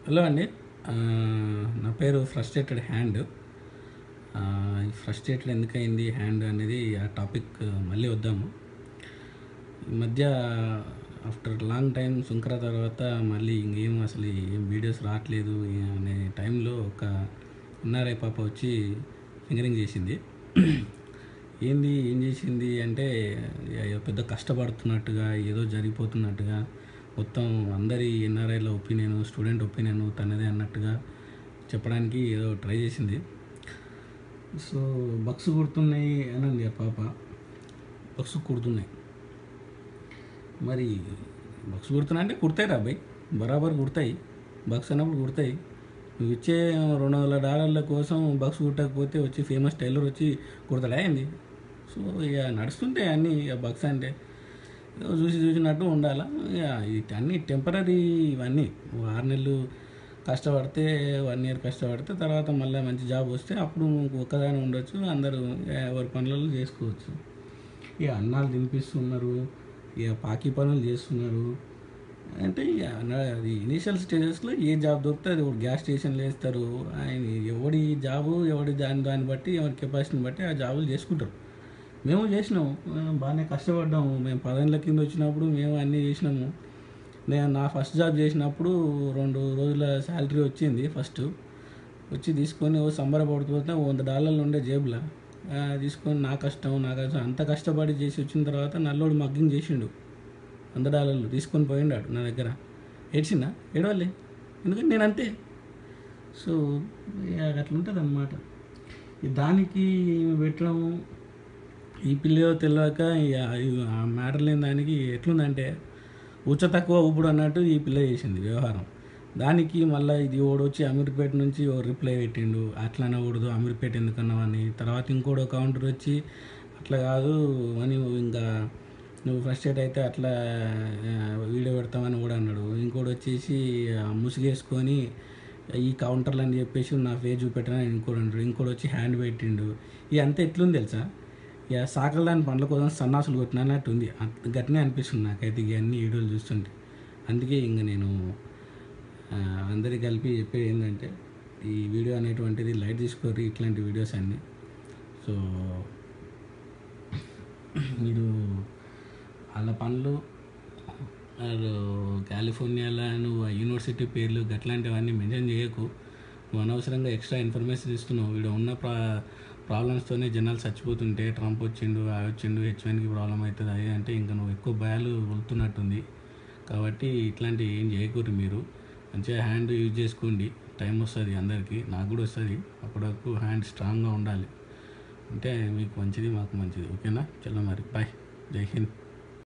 Hello అండి. నా పేరు ఫ్రస్ట్రేటెడ్ హ్యాండ్. ఈ ఫ్రస్ట్రేటెడ్ ఎందుకయింది హ్యాండ్ అనేది ఆ టాపిక్ మళ్ళీ వద్దాము. ఈ మధ్య ఆఫ్టర్ లాంగ్ టైం సుంకర తర్వాత మళ్ళీ ఇంకేం అసలు ఏం వీడియోస్ రావట్లేదు అనే టైంలో ఒక ఎన్ఆర్ఐ పాప వచ్చి ఫింగరింగ్ చేసింది. ఏం చేసింది అంటే పెద్ద కష్టపడుతున్నట్టుగా ఏదో జరిగిపోతున్నట్టుగా మొత్తం అందరి ఎన్ఆర్ఐల ఒపీనియన్, స్టూడెంట్ ఒపీనియన్ తనదే అన్నట్టుగా చెప్పడానికి ఏదో ట్రై చేసింది. సో బగ్స్ కుడుతున్నాయి అనండి ఆ పాప. బగ్స్ కుడుతున్నాయి, మరి బగ్స్ కుడుతున్నా అంటే కుడతాయి రా అబ్బాయి, బరాబర్ కుడతాయి. బగ్స్ అన్నప్పుడు కుడతాయి. నువ్వు ఇచ్చే $200 కోసం బగ్స్ కుట్టకపోతే వచ్చి ఫేమస్ టైలర్ వచ్చి కుడతాడా ఏంది? సో ఇక నడుస్తుంటాయి అన్నీ. ఇక బగ్స్ అంటే చూసినట్టు ఉండాలా. ఇక అన్నీ టెంపరీ. ఇవన్నీ 6 నెలలు కష్టపడితే 1 ఇయర్ కష్టపడితే తర్వాత మళ్ళీ మంచి జాబ్ వస్తే అప్పుడు ఒక్కదాని ఉండొచ్చు, అందరూ ఎవరి పనులలో చేసుకోవచ్చు. ఇక అన్నాలు తినిపిస్తున్నారు, ఇక పాకి పనులు చేస్తున్నారు. అంటే అది ఇనీషియల్ స్టేజెస్లో ఏ జాబ్ దొరికితే అది గ్యాస్ స్టేషన్లు వేస్తారు. ఆయన ఎవడి జాబు ఎవడి దాన్ని బట్టి ఎవరి కెపాసిటీని బట్టి ఆ జాబులు చేసుకుంటారు. మేము చేసినాము, బాగానే కష్టపడ్డాము. మేము 10 ఏళ్ళ కింద వచ్చినప్పుడు మేము అన్నీ చేసినాము. నేను నా ఫస్ట్ జాబ్ చేసినప్పుడు 2 రోజుల శాలరీ వచ్చింది. ఫస్ట్ వచ్చి తీసుకొని సంబరపడుతుంటే $100 ఉండే జేబులో తీసుకొని నా కష్టం అంత కష్టపడి చేసి వచ్చిన తర్వాత నల్లోడు మగ్గింగ్ చేసిండు. $100 తీసుకొని పోయిండాడు నా దగ్గర. ఏడ్చిందా? ఏడవలే, ఎందుకంటే నేను అంతే. సో అట్లా ఉంటుంది అన్నమాట. దానికి పెట్టడము ఈ పిల్లో తెలియక ఆ మ్యాటర్ లేని దానికి ఎట్లుందంటే ఉచ్చ తక్కువ ఊపుడు అన్నట్టు ఈ పిల్ల చేసింది వ్యవహారం. దానికి మళ్ళీ ఇది ఓడొచ్చి అమీర్పేట నుంచి ఓ రిప్లై పెట్టిండు, అట్లా అనకూడదు అమీర్పేట ఎందుకన్నావని. తర్వాత ఇంకోటి కౌంటర్ వచ్చి అట్లా కాదు అని, ఇంకా నువ్వు ఫ్రస్ట్రేట్ అయితే అట్లా వీడియో పెడతామని కూడా అన్నాడు. ఇంకోటి వచ్చేసి ముసుగేసుకొని ఈ కౌంటర్లు అని చెప్పేసి నా ఫేస్ చూపెట్టానని ఇంకోటి అంటాడు. ఇంకోటి వచ్చి హ్యాండ్ పెట్టిండు. ఇది అంతా ఎట్లుంది తెలుసా? ఇక సాకలు దాని పండ్ల కోసం సన్నాసులు కొట్టినట్టు ఉంది. గట్టినే అనిపిస్తుంది నాకైతే ఇవన్నీ వీడియోలు చూస్తుంటే. అందుకే ఇంక నేను అందరికీ కలిపి చెప్పేది ఏంటంటే ఈ వీడియో అనేటువంటిది లైట్ తీసుకోరు, ఇట్లాంటి వీడియోస్ అన్నీ. సో మీరు వాళ్ళ పనులు కాలిఫోర్నియాలో నువ్వు యూనివర్సిటీ పేర్లు గట్లాంటివన్నీ మెన్షన్ చేయకు. నువ్వు అనవసరంగా ఎక్స్ట్రా ఇన్ఫర్మేషన్ ఇస్తున్నావు. వీడు ఉన్న ప్రాబ్లమ్స్తోనే జనాలు చచ్చిపోతుంటే ట్రంప్ వచ్చిండు H1కి ప్రాబ్లం అవుతుంది అది అంటే ఇంకా నువ్వు ఎక్కువ భయాలు వెళ్తున్నట్టుంది. కాబట్టి ఇట్లాంటివి ఏం చేయకూడదు. మీరు మంచిగా హ్యాండ్ యూజ్ చేసుకోండి. టైం వస్తుంది అందరికీ, నాకు కూడా వస్తుంది. అప్పటి వరకు హ్యాండ్ స్ట్రాంగ్గా ఉండాలి. అంటే మీకు మంచిది, మాకు మంచిది. ఓకేనా? చలో మరి, బాయ్, జై హింద్.